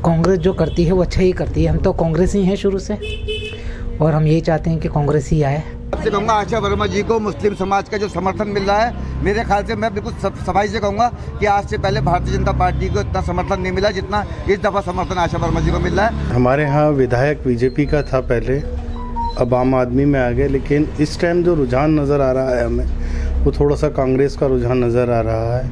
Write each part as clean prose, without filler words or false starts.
कांग्रेस जो करती है वो अच्छा ही करती है। हम तो कांग्रेस ही हैं शुरू से और हम यही चाहते हैं कि कांग्रेस ही आए। सबसे कहूँगा आशा वर्मा जी को मुस्लिम समाज का जो समर्थन मिल रहा है, मेरे ख्याल से मैं बिल्कुल सफाई से कहूँगा कि आज से पहले भारतीय जनता पार्टी को इतना समर्थन नहीं मिला जितना इस दफ़ा समर्थन आशा वर्मा जी को मिल रहा है। हमारे यहाँ विधायक बीजेपी का था पहले, अब आम आदमी में आ गए, लेकिन इस टाइम जो रुझान नज़र आ रहा है हमें वो थोड़ा सा कांग्रेस का रुझान नज़र आ रहा है।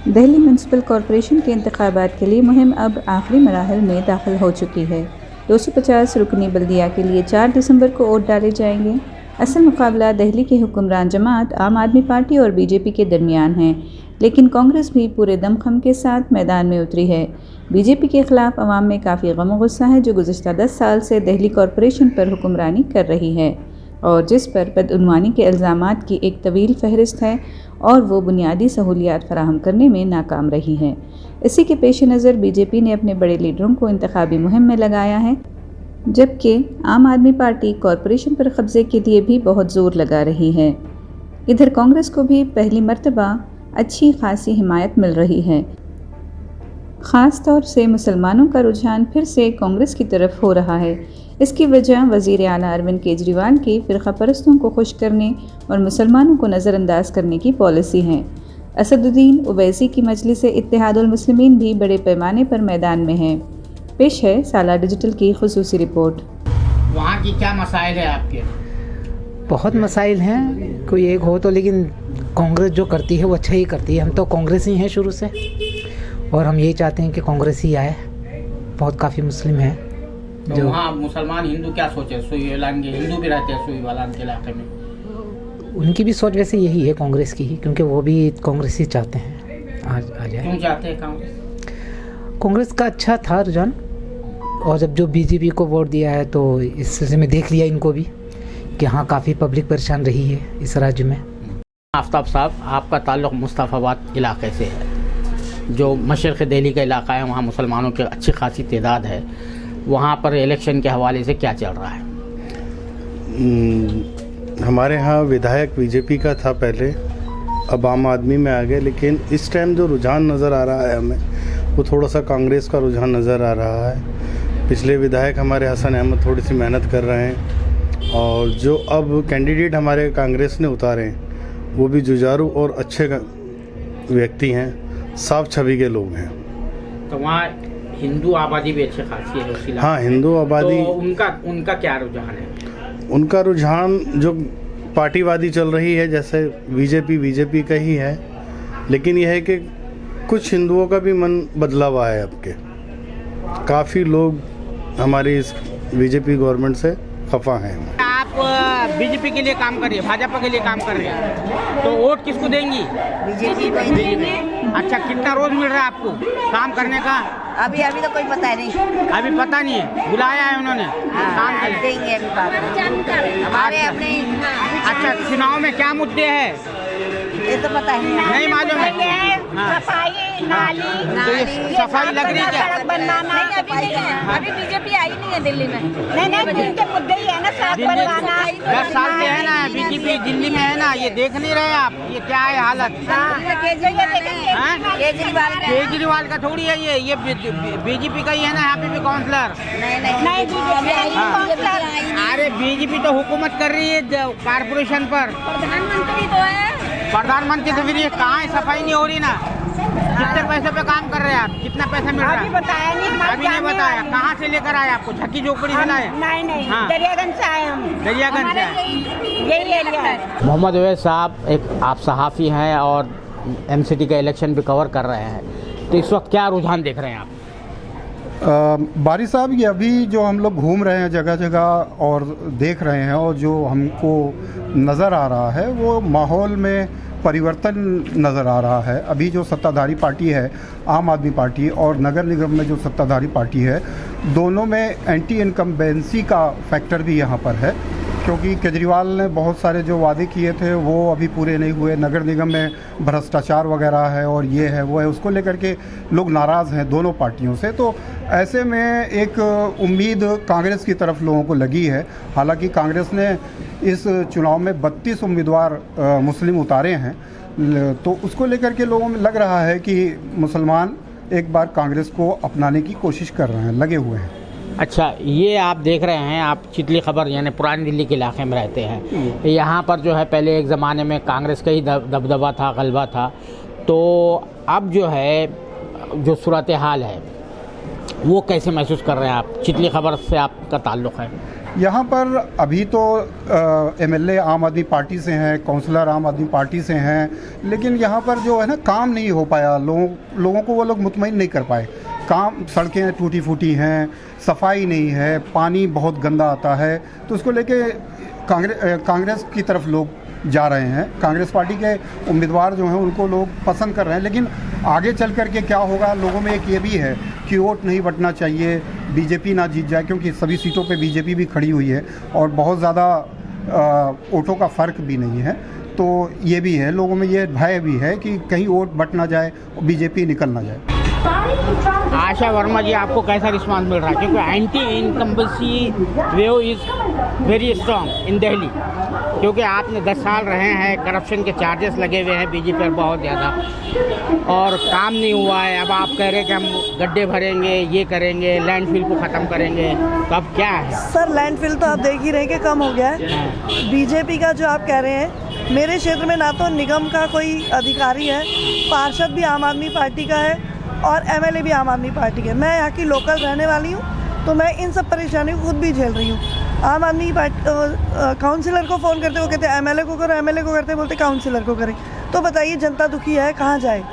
दिल्ली म्यूनसिपल कॉरपोरेशन के इंतखाबात के लिए मुहिम अब आखिरी मराहल में दाखिल हो चुकी है। 250 रुकनी बल्दिया के लिए 4 दिसंबर को वोट डाले जाएंगे। असल मुकाबला दिल्ली की हुक्मरान जमात आम आदमी पार्टी और बीजेपी के दरमियान है, लेकिन कांग्रेस भी पूरे दमखम के साथ मैदान में उतरी है। बीजेपी के खिलाफ अवाम में काफ़ी गम गुस्सा है, जो गुज़िश्ता 10 साल से दिल्ली कॉरपोरेशन पर हुक्मरानी कर रही है और जिस पर बदउनवानी के इल्ज़ामात की एक तवील फहरिस्त है और वो बुनियादी सहूलियात फराहम करने में नाकाम रही है। इसी के पेश नज़र बीजेपी ने अपने बड़े लीडरों को इंतखाबी मुहिम में लगाया है, जबकि आम आदमी पार्टी कॉरपोरेशन पर कब्ज़े के लिए भी बहुत ज़ोर लगा रही है। इधर कांग्रेस को भी पहली मर्तबा अच्छी खासी हिमायत मिल रही है। ख़ास तौर से मुसलमानों का रुझान फिर से कांग्रेस की तरफ हो रहा है। इसकी वजह वज़ीर आला अरविंद केजरीवाल की फ़िरक़ा परस्तों को खुश करने और मुसलमानों को नज़रअंदाज करने की पॉलिसी है। असदुद्दीन ओवैसी की मजलिस इत्तेहादुल मुस्लिमीन भी बड़े पैमाने पर मैदान में है। पेश है साला डिजिटल की खुसूसी रिपोर्ट। वहाँ की क्या मसाइल है आपके? बहुत मसाइल हैं, कोई एक हो तो, लेकिन कांग्रेस जो करती है वो अच्छा ही करती है। हम तो कांग्रेस ही हैं शुरू से और हम यही चाहते हैं कि कांग्रेस ही आए। बहुत काफ़ी मुस्लिम हैं तो जो वहाँ मुसलमान हिंदू क्या सोचे? सुई वालान के हिंदू भी रहते हैं सुई वालान के इलाके में, उनकी भी सोच वैसे यही है कांग्रेस की ही, क्योंकि वो भी कांग्रेस ही चाहते हैं आज आ जाए। क्यों चाहते हैं कांग्रेस? कांग्रेस का अच्छा था रुझान, और जब जो बीजेपी को वोट दिया है तो इस सिलसिले में देख लिया इनको भी कि हाँ काफ़ी पब्लिक परेशान रही है इस राज्य में। आफ्ताब साहब, आपका ताल्लुक़ मुस्तफ़ाबाद इलाके से है, जो मशरक़ दिल्ली का इलाका है, वहाँ मुसलमानों की अच्छी खासी तादाद है। वहाँ पर इलेक्शन के हवाले से क्या चल रहा है? हमारे यहाँ विधायक बीजेपी का था पहले, अब आम आदमी में आ गए, लेकिन इस टाइम जो रुझान नज़र आ रहा है हमें वो थोड़ा सा कांग्रेस का रुझान नज़र आ रहा है। पिछले विधायक हमारे हसन अहमद थोड़ी सी मेहनत कर रहे हैं और जो अब कैंडिडेट हमारे कांग्रेस ने उतारे हैं वो भी जुझारू और अच्छे व्यक्ति हैं, साफ छवि के लोग हैं। तो वहाँ हिंदू आबादी भी अच्छी खासी है। हाँ, हिंदू आबादी। तो उनका क्या रुझान है? उनका रुझान जो पार्टीवादी चल रही है, जैसे बीजेपी का ही है, लेकिन यह है कि कुछ हिंदुओं का भी मन बदला हुआ है। अब के काफ़ी लोग हमारी इस बीजेपी गवर्नमेंट से खफा हैं। आप बीजेपी के लिए काम कर रही है, भाजपा के लिए काम कर रहे हैं, तो वोट किसको देंगी? बीजेपी। अच्छा, कितना रोज मिल रहा है आपको काम करने का? अभी तो कोई पता है नहीं। अभी पता नहीं है, बुलाया है उन्होंने काम के लिए? देंगे अभी बात हमारे अपने। अच्छा, चुनाव में क्या मुद्दे हैं ये तो पता है नहीं मालूम है। हाँ। सफाई, नाली, तो ये सफाई लग रही है क्या? सड़क बनवाना। अभी बीजेपी आई नहीं है दिल्ली में। नहीं उनके मुद्दे ही है ना, सड़क बनवाना। 10 साल से है ना बीजेपी दिल्ली में है ना, ये देख नहीं रहे आप ये क्या है हालत? केजरीवाल का थोड़ी है ये बीजेपी का ही है ना, यहाँ पे भी काउंसलर। अरे बीजेपी तो हुकूमत कर रही है कारपोरेशन पर, प्रधानमंत्री तो है। प्रधानमंत्री तो फिर ये कहाँ है? सफाई नहीं हो रही ना। कितने पैसे पे काम कर रहे हैं आप? कितना पैसा मिल रहा है? अभी बताया नहीं, अभी नहीं बताया। कहाँ से लेकर आए? आपको झक्की झोपड़ी से लाए? नहीं हाँ। दरियागंज से आए हम। दरियागंज से। यही एरिया है। मोहम्मद उवैस साहब, एक आप सहाफ़ी हैं और एमसीटी का इलेक्शन भी कवर कर रहे हैं, तो इस वक्त क्या रुझान देख रहे हैं आप? बारी साहब, ये अभी जो हम लोग घूम रहे हैं जगह जगह और देख रहे हैं, और जो हमको नज़र आ रहा है वो माहौल में परिवर्तन नज़र आ रहा है। अभी जो सत्ताधारी पार्टी है आम आदमी पार्टी, और नगर निगम में जो सत्ताधारी पार्टी है, दोनों में एंटी इनकम्बेंसी का फैक्टर भी यहाँ पर है, क्योंकि केजरीवाल ने बहुत सारे जो वादे किए थे वो अभी पूरे नहीं हुए। नगर निगम में भ्रष्टाचार वगैरह है और ये है वो है, उसको लेकर के लोग नाराज़ हैं दोनों पार्टियों से। तो ऐसे में एक उम्मीद कांग्रेस की तरफ लोगों को लगी है। हालांकि कांग्रेस ने इस चुनाव में 32 उम्मीदवार मुस्लिम उतारे हैं, तो उसको लेकर के लोगों में लग रहा है कि मुसलमान एक बार कांग्रेस को अपनाने की कोशिश कर रहे हैं, लगे हुए हैं। अच्छा, ये आप देख रहे हैं, आप चितली खबर यानी पुरानी दिल्ली के इलाके में रहते हैं। यहाँ पर जो है पहले एक ज़माने में कांग्रेस का ही दबदबा था, गलबा था, तो अब जो है जो सूरत हाल है वो कैसे महसूस कर रहे हैं आप? चितली खबर से आपका ताल्लुक़ है। यहाँ पर अभी तो एमएलए आम आदमी पार्टी से हैं, काउंसलर आम आदमी पार्टी से हैं, लेकिन यहाँ पर जो है ना काम नहीं हो पाया, लोगों को वो लोग मुतमईन नहीं कर पाए। काम, सड़कें टूटी फूटी हैं, सफाई नहीं है, पानी बहुत गंदा आता है, तो उसको लेके कांग्रेस की तरफ लोग जा रहे हैं। कांग्रेस पार्टी के उम्मीदवार जो हैं उनको लोग पसंद कर रहे हैं, लेकिन आगे चल कर के क्या होगा, लोगों में एक ये भी है कि वोट नहीं बंटना चाहिए, बीजेपी ना जीत जाए, क्योंकि सभी सीटों पे बीजेपी भी खड़ी हुई है और बहुत ज़्यादा वोटों का फ़र्क भी नहीं है। तो ये भी है, लोगों में ये भय भी है कि कहीं वोट बंट ना जाए और बीजेपी निकल ना जाए। आशा वर्मा जी, आपको कैसा रिस्पांस मिल रहा है? क्योंकि anti incumbency wave is very strong in Delhi, क्योंकि आपने 10 साल रहे हैं, करप्शन के चार्जेस लगे हुए हैं बीजेपी पर बहुत ज़्यादा, और काम नहीं हुआ है। अब आप कह रहे हैं कि हम गड्ढे भरेंगे, ये करेंगे, लैंडफिल को ख़त्म करेंगे, तो अब क्या है? सर, लैंडफिल तो आप देख ही रहे हैं कि कम हो गया है। बीजेपी का जो आप कह रहे हैं, मेरे क्षेत्र में ना तो निगम का कोई अधिकारी है, पार्षद भी आम आदमी पार्टी का है और एमएलए भी आम आदमी पार्टी के। मैं यहाँ की लोकल रहने वाली हूँ, तो मैं इन सब परेशानियों को खुद भी झेल रही हूँ। आम आदमी पार्टी काउंसिलर को फ़ोन करते, वो कहते हैं एमएलए को करो, एमएलए को करते बोलते काउंसिलर को करें। तो बताइए, जनता दुखी है, कहाँ जाए?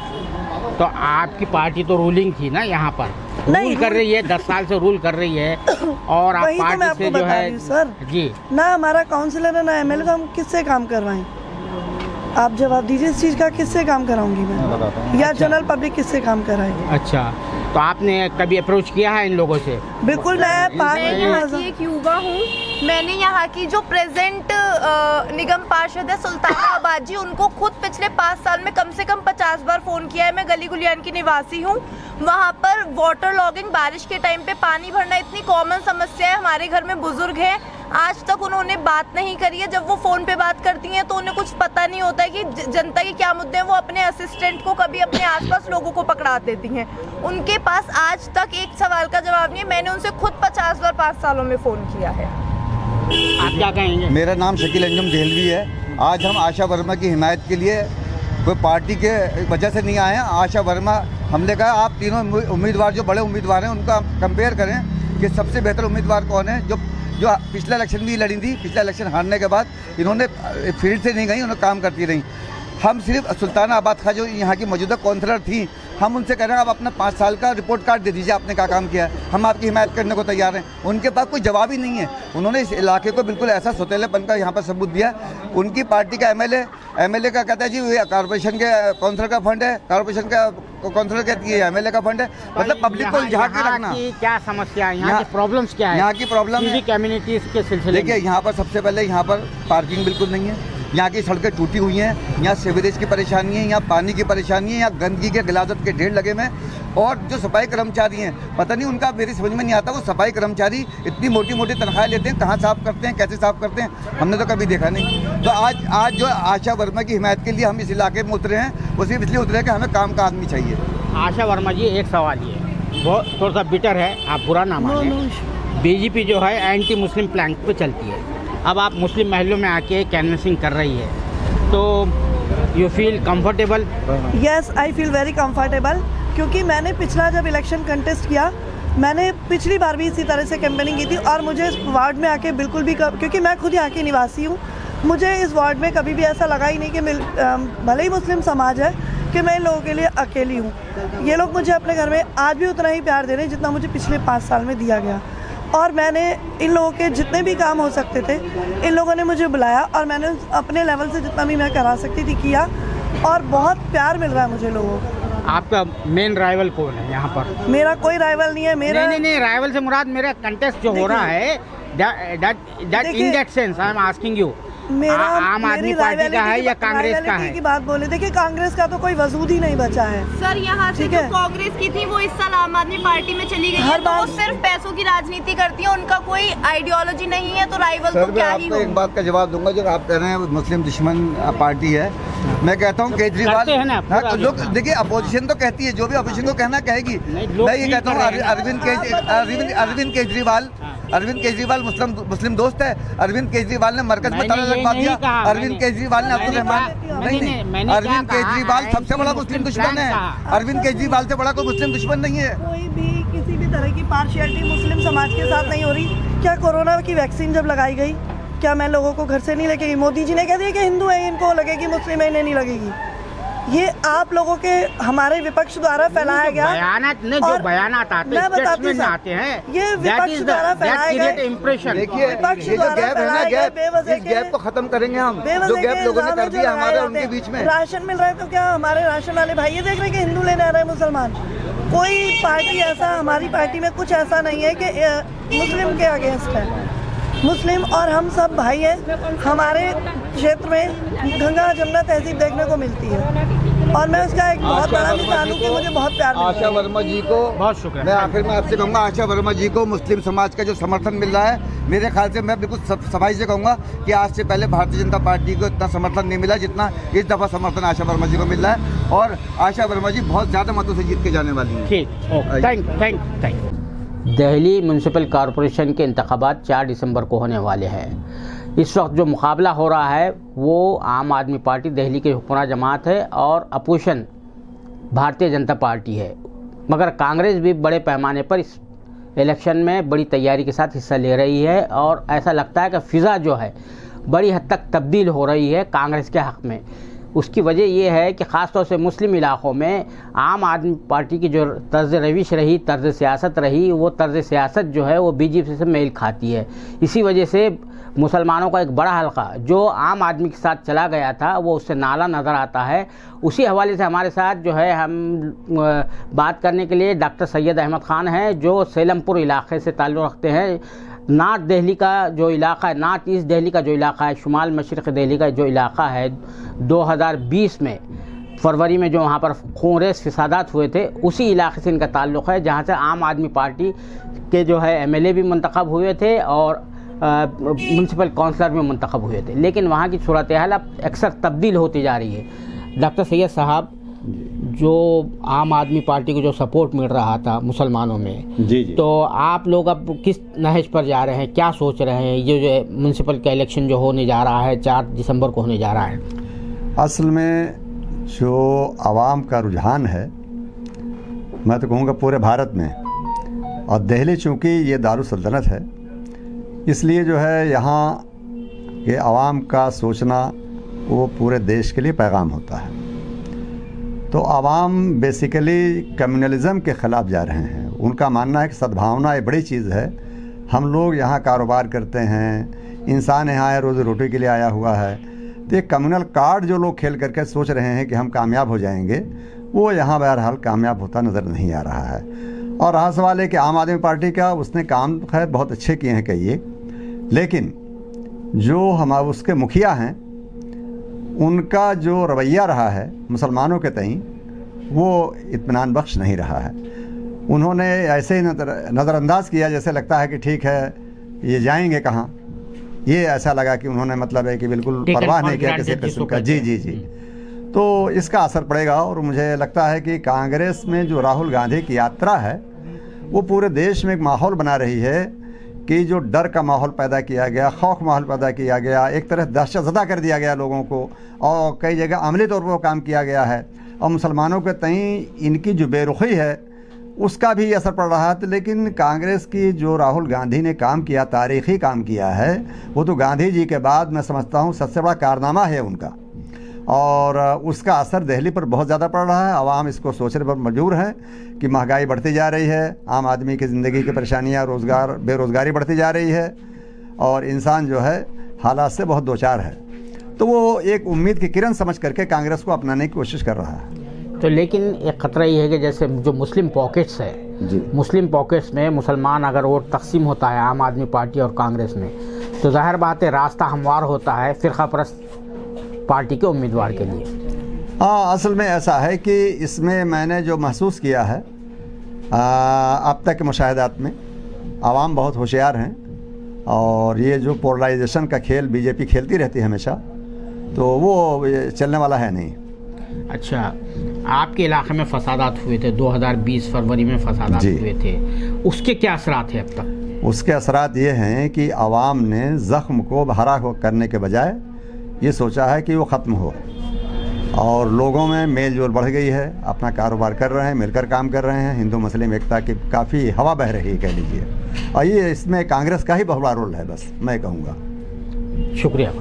तो आपकी पार्टी तो रूलिंग थी ना, यहाँ पर रूल कर रही है, 10 साल से रूल कर रही है, और आप पार्टी से जो है सर जी, ना हमारा काउंसिलर है ना एमएलए, तो हम किससे काम करवाएं? आप जवाब दीजिए इस चीज़ का, किससे काम कराऊंगी मैं, या जनरल पब्लिक किससे काम कराए? अच्छा, तो आपने कभी अप्रोच किया है इन लोगों से? बिल्कुल, मैं यहाँ की एक युवा हूँ। मैंने यहाँ की जो प्रेजेंट निगम पार्षद है सुल्ताना आबादी, उनको खुद पिछले 5 साल में कम से कम 50 बार फ़ोन किया है। मैं गली गुलियान की निवासी हूँ। वहाँ पर वाटर लॉगिंग, बारिश के टाइम पे पानी भरना इतनी कॉमन समस्या है। हमारे घर में बुजुर्ग हैं, आज तक उन्होंने बात नहीं करी है। जब वो फ़ोन पे बात करती हैं तो उन्हें कुछ पता नहीं होता है कि जनता के क्या मुद्दे हैं। वो अपने असिस्टेंट को, कभी अपने आसपास लोगों को पकड़ा देती हैं। उनके पास आज तक एक सवाल का जवाब नहीं है। मैंने उनसे खुद 50 बार 5 सालों में फ़ोन किया है। आप क्या कहेंगे? मेरा नाम शकील अंजुम देहलवी है। आज हम आशा वर्मा की हिमायत के लिए कोई पार्टी के वजह से नहीं आए हैं। आशा वर्मा, हमने कहा आप तीनों उम्मीदवार जो बड़े उम्मीदवार हैं उनका कंपेयर करें कि सबसे बेहतर उम्मीदवार कौन है। जो पिछला इलेक्शन भी लड़ी थी, पिछला इलेक्शन हारने के बाद इन्होंने फील्ड से नहीं गई, उन्होंने काम करती रही। हम सिर्फ सुल्ताना आबाद का जो यहाँ की मौजूदा काउंसलर थी, हम उनसे कह रहे हैं आप अपना 5 साल का रिपोर्ट कार्ड दे दीजिए, आपने क्या काम किया है, हम आपकी हिमायत करने को तैयार हैं। उनके पास कोई जवाब ही नहीं है। उन्होंने इस इलाके को बिल्कुल ऐसा सौतेलेपन का यहाँ पर सबूत दिया। उनकी पार्टी का एमएलए का कहता है जी ये कॉर्पोरेशन के काउंसलर का फंड है, कॉर्पोरेशन का काउंसलर कहती है एमएलए का फंड है। मतलब पब्लिक को यहाँ के रखना। क्या समस्या है यहाँ की, प्रॉब्लम्स क्या है? यहाँ की प्रॉब्लम कम्युनिटीज़ के सिलसिले। देखिए, यहाँ पर सबसे पहले यहाँ पर पार्किंग बिल्कुल नहीं है। यहाँ की सड़कें टूटी हुई हैं, यहाँ सीवरेज की परेशानी है, यहाँ पानी की परेशानी है, यहाँ गंदगी के गिलाजत के ढेर लगे हुए हैं। और जो सफाई कर्मचारी हैं, पता नहीं उनका, मेरी समझ में नहीं आता, वो सफाई कर्मचारी इतनी मोटी मोटी तनख्वाहें लेते हैं, कहाँ साफ़ करते हैं, कैसे साफ़ करते हैं, हमने तो कभी देखा नहीं। तो आज जो आशा वर्मा की हिमायत के लिए हम इस इलाके में उतरे हैं, वो सिर्फ इसलिए उतरे हैं कि हमें काम का आदमी चाहिए। आशा वर्मा जी, एक सवाल ये बहुत थोड़ा सा बिटर है, आप बुरा ना माने, बीजेपी जो है एंटी मुस्लिम प्लैंक पे चलती है। अब आप मुस्लिम महलों में आके कैनवसिंग कर रही है, तो you feel comfortable? Yes, I feel very comfortable, क्योंकि मैंने पिछला जब इलेक्शन कंटेस्ट किया, मैंने पिछली बार भी इसी तरह से कैंपेनिंग की थी, और मुझे इस वार्ड में आके बिल्कुल भी, क्योंकि मैं खुद यहाँ की निवासी हूँ, मुझे इस वार्ड में कभी भी ऐसा लगा ही नहीं कि भले ही मुस्लिम समाज है कि मैं इन लोगों के लिए अकेली हूँ। ये लोग मुझे अपने घर में आज भी उतना ही प्यार दे रहे हैं जितना मुझे पिछले 5 साल में दिया गया। और मैंने इन लोगों के जितने भी काम हो सकते थे, इन लोगों ने मुझे बुलाया और मैंने अपने लेवल से जितना भी मैं करा सकती थी किया, और बहुत प्यार मिल रहा है मुझे लोगों का। आपका मेन राइवल कौन है यहाँ पर? मेरा कोई राइवल नहीं है। मेरा नहीं, राइवल से मुराद मेरा कंटेस्ट जो हो रहा है, that in that sense I am asking you मेरा आम आदमी पार्टी का है या कांग्रेस का है? की बात बोले, देखिए कांग्रेस का तो कोई वजूद ही नहीं बचा है सर। यहाँ से ठीक जो है। कांग्रेस की थी वो इस साल आम आदमी पार्टी में चली गई है, हर तो वो बार- सिर्फ पैसों की राजनीति करती है, उनका कोई आइडियोलॉजी नहीं है, तो राइवल सर तो मैं क्या ही आपको हो। एक बात का जवाब दूंगा, जो आप कह रहे हैं मुस्लिम दुश्मन पार्टी है। मैं कहता हूँ केजरीवाल, करते हैं ना, हाँ, पूरा लोग देखिए अपोजिशन तो कहती है, जो भी अपोजिशन को कहना कहेगी। लोग मैं ये ठीक कहता हूँ कर रहे हैं। अरविंद केजरीवाल मुस्लिम दोस्त है। अरविंद केजरीवाल ने मरकज में मैंने ताला ये लगवा नहीं दिया। कहा, अरविंद मैंने- केजरीवाल ने अब्दुल रहमान मैंने अरविंद क्या कहा केजरीवाल है सबसे बड़ा कि मुस्लिम मुस्लिम दुश्मन है। कहा। अरविंद केजरीवाल से बड़ा कोई मुस्लिम दुश्मन नहीं है। कोई भी किसी भी तरह की पार्शियलिटी मुस्लिम समाज के साथ नहीं हो रही। क्या कोरोना की वैक्सीन जब लगाई गई, क्या मैं लोगों को घर से नहीं लेके गई? मोदी जी ने कह दिया कि हिंदू है इनको लगेगी, मुस्लिम है इन्हें नहीं लगेगी। ये आप लोगों के हमारे विपक्ष द्वारा फैलाया गया बयानात नहीं, जो और बयानात आते मैं हैं, बताती स्टेटमेंट हूँ, आते हैं, ये विपक्ष द्वारा फैलाए गए इम्प्रेशन। देखिए विपक्ष ये जो द्वारा गैप है ना, फैलाए गए गैप, बेवजह इस के- गैप को खत्म करेंगे हम। जो बेवजह गैप के लोगों ने इल्जाम कर है जो दिया लगाए हमारे जाते उनके हैं। बीच में। राशन मिल रहा है तो क्या हमारे राशन वाले भाई ये देख रहे हैं कि हिंदू लेने आ रहे हैं मुसलमान? कोई पार्टी ऐसा, हमारी पार्टी में कुछ ऐसा नहीं है कि मुस्लिम के अगेंस्ट है। मुस्लिम और हम सब भाई हैं। हमारे क्षेत्र में गंगा जमुना तहजीब देखने को मिलती है और मैं उसका एक बहुत बड़ा मिसाल हूँ कि मुझे बहुत प्यार मिलता आशा है। वर्मा जी को बहुत शुक्रिया। मैं आखिर में आपसे कहूँगा, आशा वर्मा जी को मुस्लिम समाज का जो समर्थन मिल रहा है, मेरे ख्याल से मैं बिल्कुल सफाई से कहूँगा कि आज से पहले भारतीय जनता पार्टी को इतना समर्थन नहीं मिला जितना इस दफ़ा समर्थन आशा वर्मा जी को मिल रहा है। और आशा वर्मा जी बहुत ज़्यादा मतों से जीत के जाने वाली हैं। ठीक, okay, thank you. Delhi municipal corporation के इंतखाबात 4 दिसंबर को होने वाले हैं। इस वक्त जो मुकाबला हो रहा है वो आम आदमी पार्टी दिल्ली की हुक्मरान जमात है और अपोजिशन भारतीय जनता पार्टी है, मगर कांग्रेस भी बड़े पैमाने पर इस इलेक्शन में बड़ी तैयारी के साथ हिस्सा ले रही है और ऐसा लगता है कि फ़िज़ा जो है बड़ी हद तक तब्दील हो रही है कांग्रेस के हक़ में। उसकी वजह यह है कि ख़ास तौर से मुस्लिम इलाक़ों में आम आदमी पार्टी की जो तर्ज रविश रही, तर्ज सियासत रही, वो तर्ज सियासत जो है वो बीजेपी से मेल खाती है। इसी वजह से मुसलमानों का एक बड़ा हल्का जो आम आदमी के साथ चला गया था वो उससे नाला नज़र आता है। उसी हवाले से हमारे साथ जो है हम बात करने के लिए डॉक्टर सैयद अहमद ख़ान हैं जो सेलमपुर इलाक़े से ताल्लुक़ रखते हैं। नॉर्थ दिल्ली का जो इलाक़ा है, नॉर्थ ईस्ट दिल्ली का जो इलाक़ा है, शुमाल मशरक़ दिल्ली का जो इलाक़ा है, 2020 में फरवरी में जो वहाँ पर खून-रेज़ फ़सादात हुए थे उसी इलाक़े से इनका ताल्लुक़ है, जहाँ से आम आदमी पार्टी के जो है MLA भी मुंतखब हुए थे और म्यूनसिपल काउंसलर भी मुंतखब हुए थे। लेकिन वहाँ की सूरत हाल अब अक्सर तब्दील होती जा रही है। डॉक्टर सैयद साहब, जो आम आदमी पार्टी को जो सपोर्ट मिल रहा था मुसलमानों में, जी, तो आप लोग अब किस नहज पर जा रहे हैं, क्या सोच रहे हैं? ये जो म्यूनसिपल का इलेक्शन जो होने जा रहा है 4 दिसंबर को होने जा रहा है, असल में जो आवाम का रुझान है, मैं तो कहूँगा पूरे भारत में, और दिल्ली चूँकि ये दारुसल्तनत है इसलिए जो है यहाँ के आवाम का सोचना वो पूरे देश के लिए पैगाम होता है। तो आवाम बेसिकली कम्युनलिज़म के ख़िलाफ़ जा रहे हैं। उनका मानना है कि सद्भावना एक बड़ी चीज़ है। हम लोग यहाँ कारोबार करते हैं, इंसान यहाँ है रोज़ी रोटी के लिए आया हुआ है। तो ये कम्युनल कार्ड जो लोग खेल करके सोच रहे हैं कि हम कामयाब हो जाएंगे, वो यहाँ बहरहाल कामयाब होता नज़र नहीं आ रहा है। और रहा सवाल है कि आम आदमी पार्टी का, उसने काम खैर बहुत अच्छे किए हैं कई, लेकिन जो हमारे उसके मुखिया हैं उनका जो रवैया रहा है मुसलमानों के तईं वो इत्मीनान बख्श नहीं रहा है। उन्होंने ऐसे ही नज़रअंदाज किया जैसे लगता है कि ठीक है ये जाएंगे कहाँ। ये ऐसा लगा कि उन्होंने मतलब है कि बिल्कुल परवाह नहीं किया किसी किस्म का। जी जी जी। तो इसका असर पड़ेगा और मुझे लगता है कि कांग्रेस में जो राहुल गांधी की यात्रा है वो पूरे देश में एक माहौल बना रही है कि जो डर का माहौल पैदा किया गया, खौफ माहौल पैदा किया गया, एक तरह दहशतज़दा कर दिया गया लोगों को, और कई जगह अमली तौर पर काम किया गया है। और मुसलमानों के तईं इनकी जो बेरुखी है उसका भी असर पड़ रहा है। लेकिन कांग्रेस की जो राहुल गांधी ने काम किया, तारीख़ी काम किया है, वो तो गांधी जी के बाद मैं समझता हूँ सबसे बड़ा कारनामा है उनका, और उसका असर दिल्ली पर बहुत ज़्यादा पड़ रहा है। आवाम इसको सोचने पर मजबूर है कि महंगाई बढ़ती जा रही है, आम आदमी की ज़िंदगी की परेशानियाँ, रोज़गार, बेरोज़गारी बढ़ती जा रही है और इंसान जो है हालात से बहुत दोचार है। तो वो एक उम्मीद की किरण समझ करके कांग्रेस को अपनाने की कोशिश कर रहा है। तो लेकिन एक ख़तरा ये है कि जैसे जो मुस्लिम पॉकेट्स है, मुस्लिम पॉकेट्स में मुसलमान अगर वोट तकसीम होता है आम आदमी पार्टी और कांग्रेस में, तो जाहिर बात है रास्ता हमवार होता है फ़िरका परस्त पार्टी के उम्मीदवार के लिए। हाँ, असल में ऐसा है कि इसमें मैंने जो महसूस किया है अब तक के मुशाहिदात में आवाम बहुत होशियार हैं और ये जो पोलराइजेशन का खेल बीजेपी खेलती रहती है हमेशा, तो वो चलने वाला है नहीं। अच्छा, आपके इलाके में फसादात हुए थे 2020 फरवरी में फसादात हुए थे, उसके क्या असरात हैं अब तक? उसके असरात ये हैं कि आवाम ने ज़ख्म को हरा करने के बजाय ये सोचा है कि वो ख़त्म हो और लोगों में मेल जोल बढ़ गई है, अपना कारोबार कर रहे हैं, मिलकर काम कर रहे हैं, हिंदू मुस्लिम एकता की काफ़ी हवा बह रही है कह लीजिए। और ये इसमें कांग्रेस का ही बहुत बड़ा रोल है, बस मैं कहूँगा। शुक्रिया।